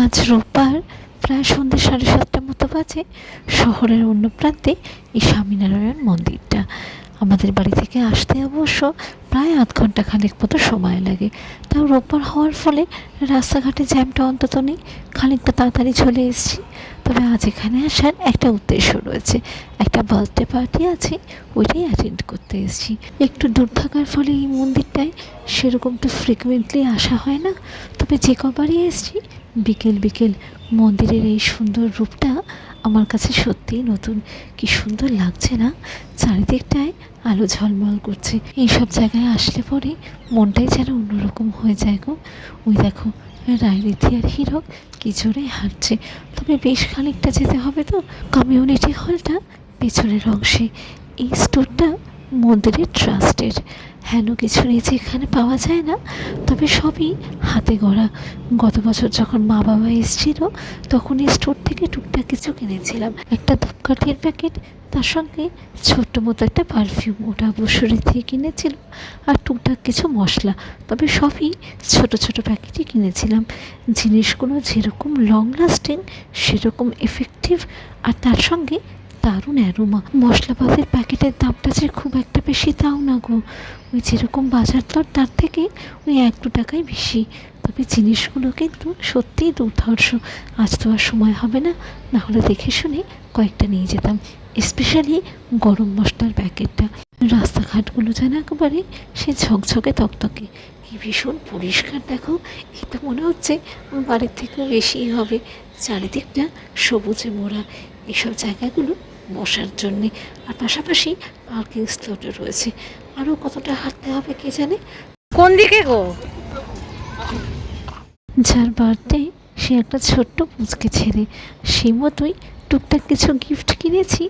আজ রোববার প্রায় সন্ধ্যে 7:30 মতো বাজে। শহরের অন্য প্রান্তে এই স্বামীনারায়ণ মন্দিরটা। আমাদের বাড়ি থেকে আসতে অবশ্য প্রায় আধ ঘন্টা খানেক মতো সময় লাগে। তাও রোববার হওয়ার ফলে রাস্তাঘাটে জ্যামটা অন্তত নেই, খানিকটা তাড়াতাড়ি চলে এসেছি। তবে আজ এখানে আসার একটা উদ্দেশ্য রয়েছে, একটা বার্থডে পার্টি আছে, ওইটাই অ্যাটেন্ড করতে এসেছি। একটু দূর থাকার ফলে এই মন্দিরটায় সেরকম তো ফ্রিকুয়েন্টলি আসা হয় না, তবে যে কবারই এসেছি বিকেল বিকেল মন্দিরের এই সুন্দর রূপটা আমার কাছে সত্যিই নতুন। কি সুন্দর লাগছে না, চারিদিকটায় আলো ঝলমল করছে। এইসব জায়গায় আসলে পরে মনটাই যেন অন্যরকম হয়ে যায় গো। ওই দেখো রায়রিথি আর হীরক কি জোরে হাঁটছে। তবে বেশ খানিকটা যেতে হবে তো। কমিউনিটি হলটা পেছনের অংশে। এই স্টোরটা মন্দিরের ট্রাস্টের। হেন কিছু নিচে এখানে পাওয়া যায় না, তবে সবই হাতে গড়া। গত বছর যখন মা বাবা এসেছিল তখন এই স্টোর থেকে টুকটাক কিছু কিনেছিলাম, একটা ধূপকাঠির প্যাকেট, তার সঙ্গে ছোট্ট মতো একটা পারফিউম, ওটা অবশ্যই থেকে কিনেছিল, আর টুকটাক কিছু মশলা। তবে সবই ছোট ছোট প্যাকেটই কিনেছিলাম। জিনিসগুলো যেরকম লং লাস্টিং সেরকম এফেক্টিভ, আর তার সঙ্গে দারুণ অ্যারোমা। মশলাপাতির প্যাকেটের দামটা যে খুব একটা বেশি তাও না গো, ওই যেরকম বাজার দর তার থেকে ওই 1-2 টাকাই বেশি। তবে জিনিসগুলো কিন্তু সত্যিই দুর্ধর্ষ। আজ তো আর সময় হবে না, না হলে দেখে শুনে কয়েকটা নিয়ে যেতাম। স্পেশালি গরম মশলার প্যাকেটটা। রাস্তাঘাটগুলো যেন একেবারে সে ঝকঝকে তকতকে, কি ভীষণ পরিষ্কার দেখো। এই তো মনে হচ্ছে বাড়ির থেকেও বেশিই হবে। চারিদিকটা সবুজে মোড়া। এইসব জায়গাগুলো বসার জন্যে, আর পাশাপাশি পার্কিং স্লটও রয়েছে। আরও কতটা হাঁটতে হবে কে জানে। কোন দিকে গো? যার বার্থডে সে একটা ছোট্ট পুচকে ছেলে, সেই মতোই টুকটাক কিছু গিফট কিনেছি।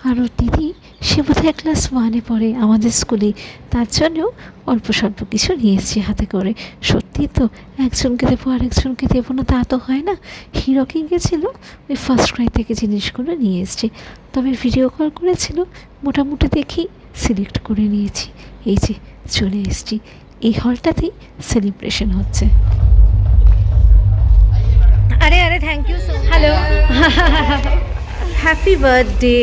আর ওর দিদি, সে বোধহয় ক্লাস 1-এ পড়ে আমাদের স্কুলে, তার জন্যও অল্প স্বল্প কিছু নিয়ে এসেছি হাতে করে। সত্যি তো, একজনকে দেবো আরেকজনকে দেবো না তা তো হয় না। হিরোকে গেছিলো, ওই ফার্স্ট ক্রাই থেকে জিনিসগুলো নিয়ে এসছে। তবে ভিডিও কল করেছিল, মোটামুটি দেখি সিলেক্ট করে নিয়েছি। এই যে চলে এসেছি, এই হলটাতেই সেলিব্রেশন হচ্ছে। अरे अरे thank you so hello happy birthday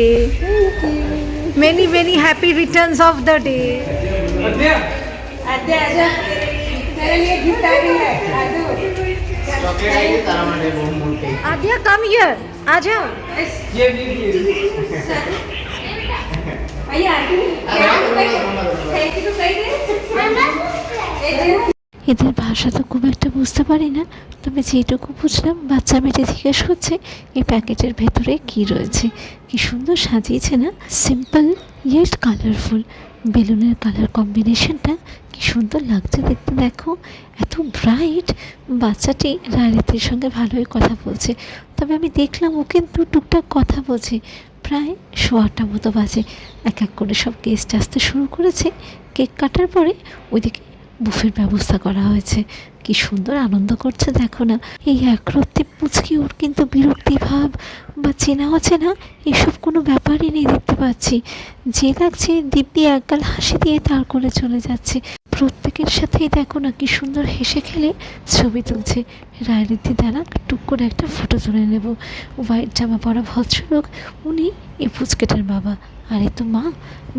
many many happy returns of the day Adya come here आ जाओ এদের ভাষা তো খুব একটা বুঝতে পারি না, তবে যেটুকু বুঝলাম বাচ্চা মেয়েটি জিজ্ঞেস করছে এই প্যাকেটের ভেতরে কি রয়েছে। কি সুন্দর সাজিয়েছে না, সিম্পল ইয়েট কালারফুল। বেলুনের কালার কম্বিনেশনটা কি সুন্দর লাগছে দেখতে দেখো, এত ব্রাইট। বাচ্চাটি রায়রিতির সঙ্গে ভালোই কথা বলছে, তবে আমি দেখলাম ও কিন্তু টুকটাক কথা বলছে। প্রায় 8:15 মতো বাজে। এক এক করে সব গেস্ট আসতে শুরু করেছে। কেক কাটার পরে ওইদিকে বুফের ব্যবস্থা করা হয়েছে। কি সুন্দর আনন্দ করছে দেখো না। এই একরত্তি পুচকি, ওর কিন্তু বিরক্তি ভাব বা চেনা অচেনা এসব কোনো ব্যাপারই নেই দেখতে পাচ্ছি। যে লাগছে দিব্যি একগাল হাসি দিয়ে তার করে চলে যাচ্ছে। প্রত্যেকের সাথেই দেখো না কি সুন্দর হেসে খেলে ছবি তুলছে। রায়রিতি দ্বারা টুক করে একটা ফটো তুলে নেব। হোয়াইট জামা পরা ভদ্রলোক, উনি এই পুচকেটার বাবা। আর এই তো মা।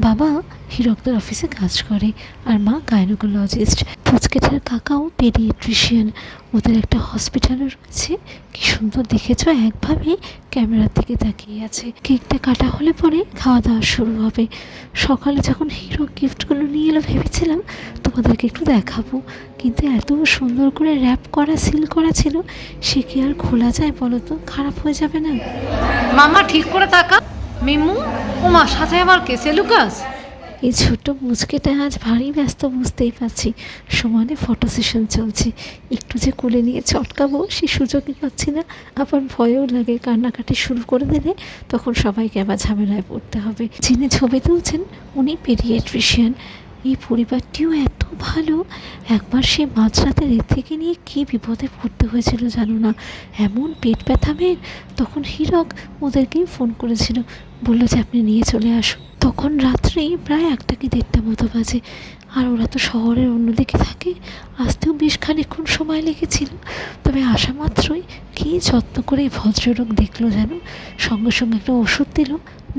বাবা হিরকদের অফিসে কাজ করে, আর মা গাইনোকোলজিস্ট। পুচকেটার কাকাও পেডিয়াট্রিশিয়ান, ওদের একটা হসপিটালও রয়েছে। কি সুন্দর দেখেছ, একভাবে ক্যামেরার দিকে তাকিয়ে আছে। কেকটা কাটা হলে পরে খাওয়া দাওয়া শুরু হবে। সকালে যখন হিরো গিফটগুলো নিয়ে এলো ভেবেছিলাম তোমাদেরকে একটু দেখাবো, কিন্তু এত সুন্দর করে র্যাপ করা সিল করা ছিল, সে কি আর খোলা যায় বলো তো? খারাপ হয়ে যাবে না? মামা ঠিক করে তাকা মিমু ওমা সাথে আবার কে সেলুকাস এই ছোট্ট মুচকেটা আজ ভারী ব্যস্ত, বুঝতেই পারছি। সমানে ফটো সেশন চলছে। একটু যে কোলে নিয়ে চটকাবো সে সুযোগই পাচ্ছি না। আবার ভয়ও লাগে, কান্নাকাটি শুরু করে দিলে তখন সবাইকে আবার ঝামেলায় পড়তে হবে। যিনি ছবি তুলছেন উনি পেডিয়াট্রিশিয়ান। এই পরিবারটিও এত ভালো। একবার সে মাঝরাতে থেকে নিয়ে কী বিপদে পড়তে হয়েছিল জানো না, এমন পেট ব্যথা মেয়ের। তখন হীরক ওদেরকেই ফোন করেছিল, বললো যে আপনি নিয়ে চলে আসুন। তখন রাত্রি প্রায় 1টা কি 1:30 মতো বাজে। আর ওরা তো শহরের অন্যদিকে থাকে, আসতেও বেশ খানিকক্ষণ সময় লেগেছিল। তবে আসা মাত্রই কী যত্ন করে এই ভদ্রলোক দেখলো যেন, সঙ্গে সঙ্গে একটা ওষুধ দিল।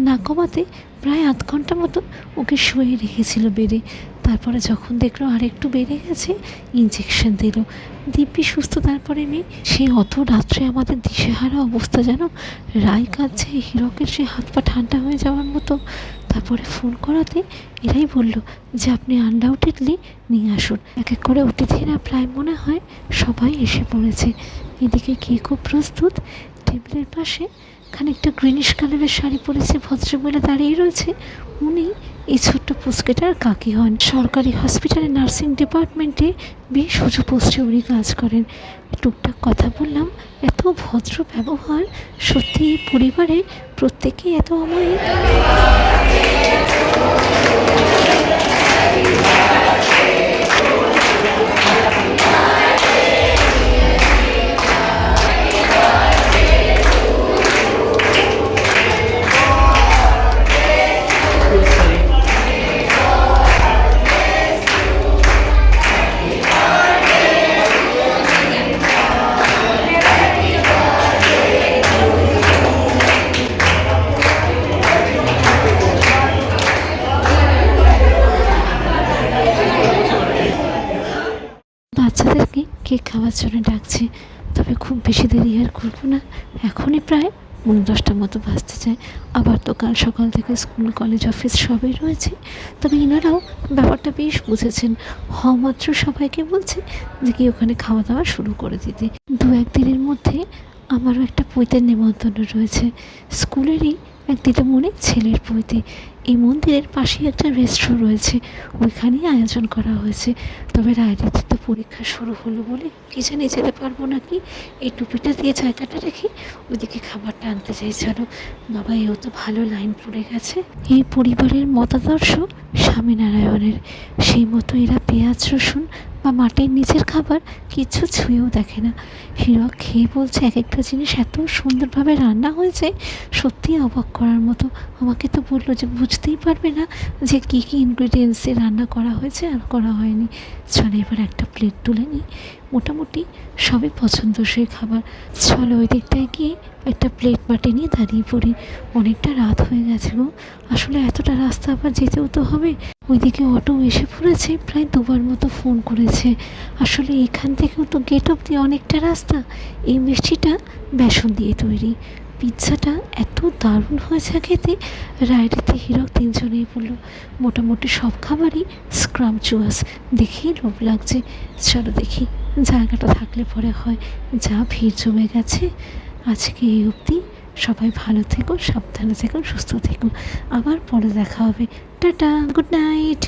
না কমাতে প্রায় আধ ঘন্টা মতো ওকে শুয়ে রেখেছিল বেডে। তারপরে যখন দেখলো আর একটু বেড়ে গেছে, ইঞ্জেকশন দিল। দিব্যি সুস্থ তারপরে মেয়ে। সে অত রাত্রে আমাদের দিশেহারা অবস্থা যেন, রায় কাঁদছে, হীরকের সে হাত পা ঠান্ডা হয়ে যাওয়ার মতো। তারপরে ফোন করাতে এরাই বলল যে আপনি আনডাউটেডলি নিয়ে আসুন। এক এক করে অতিথিরা প্রায় মনে হয় সবাই এসে পড়েছে। এদিকে কেকও প্রস্তুত। টেবিলের পাশে খানিকটা গ্রিনিশ কালারের শাড়ি পরেছে ভদ্রমহিলা দাঁড়িয়ে রয়েছে। উনি এই ছোট্ট পুচকেটার কাকি হন। সরকারি হসপিটালে নার্সিং ডিপার্টমেন্টে বেশ উঁচু পোস্টে উনি কাজ করেন। টুকটাক কথা বললাম। এত ভদ্র ব্যবহার, সত্যি এই পরিবারের প্রত্যেকেই এত অমায়িক। বাচ্চাদেরকে কেক খাওয়ার জন্য ডাকছে। তবে খুব বেশি দেরি আর করবো না। এখনই প্রায় 10:30 মতো বাজতে চায়। আবার তো কাল সকাল থেকে স্কুল কলেজ অফিস সবই রয়েছে। তবে এনারাও ব্যাপারটা বেশ বুঝেছেন। হওয়া মাত্র সবাইকে বলছে যে কি ওখানে খাওয়া দাওয়া শুরু করে দিতে। 2-1 দিনের মধ্যে আমারও একটা পৈতের নেমন্তন্ন রয়েছে, স্কুলেরই এক দিদিমণির ছেলের পৈতে। এই মন্দিরের পাশেই একটা রেস্টুরেন্ট রয়েছে, ওইখানেই আয়োজন করা হয়েছে। তবে রায়দিদির তো পরীক্ষা শুরু হলো বলে কি জানি যেতে পারবো নাকি। এই টুপিটা দিয়ে জায়গাটা রেখে ওইদিকে খাবারটা আনতে চাইছিল। বাবা, এও তো ভালো লাইন পড়ে গেছে। এই পরিবারের মতাদর্শ স্বামীনারায়ণের, সেই মতো এরা পেঁয়াজ রসুন বা মাটির নিচের খাবার কিছু ছুঁয়েও দেখে না। হীরক খেয়ে বলছে এক একটা জিনিস এত সুন্দরভাবে রান্না হয়েছে, সত্যিই অবাক করার মতো। আমাকে তো বললো যে বুঝতেই পারবে না যে কী কী ইনগ্রিডিয়েন্টসে রান্না করা হয়েছে আর করা হয়নি। চলো এবার একটা প্লেট তুলে নিই। মোটামুটি সবই পছন্দসই খাবার। চলো ওই দিকটায় গিয়ে একটা প্লেট বাটি নিয়ে দাঁড়িয়ে পড়ি। অনেকটা রাত হয়ে গেছে গো। আসলে এতটা রাস্তা আবার যেতেও তো হবে। ওইদিকে অটো এসে পড়েছে, প্রায় 2বার মতো ফোন করেছে। আসলে এখান থেকেও তো গেট অব্দি অনেকটা রাস্তা। এই মিষ্টিটা বেসন দিয়ে তৈরি। পিৎজাটা এত দারুণ হয়েছে খেতে। রায়দিদি, হীরক তিনজনেই বললো মোটামুটি সব খাবারই স্ক্রাম্পচুয়াস। দেখেই লোভ লাগছে। চলো দেখি, জায়গাটা থাকলে পরে হয়। যা ভিড় জমে গেছে। আজকে এই অবধি। সবাই ভালো থেকো, সাবধানে থেকো, সুস্থ থেকো। আবার পরে দেখা হবে। Tata, good night.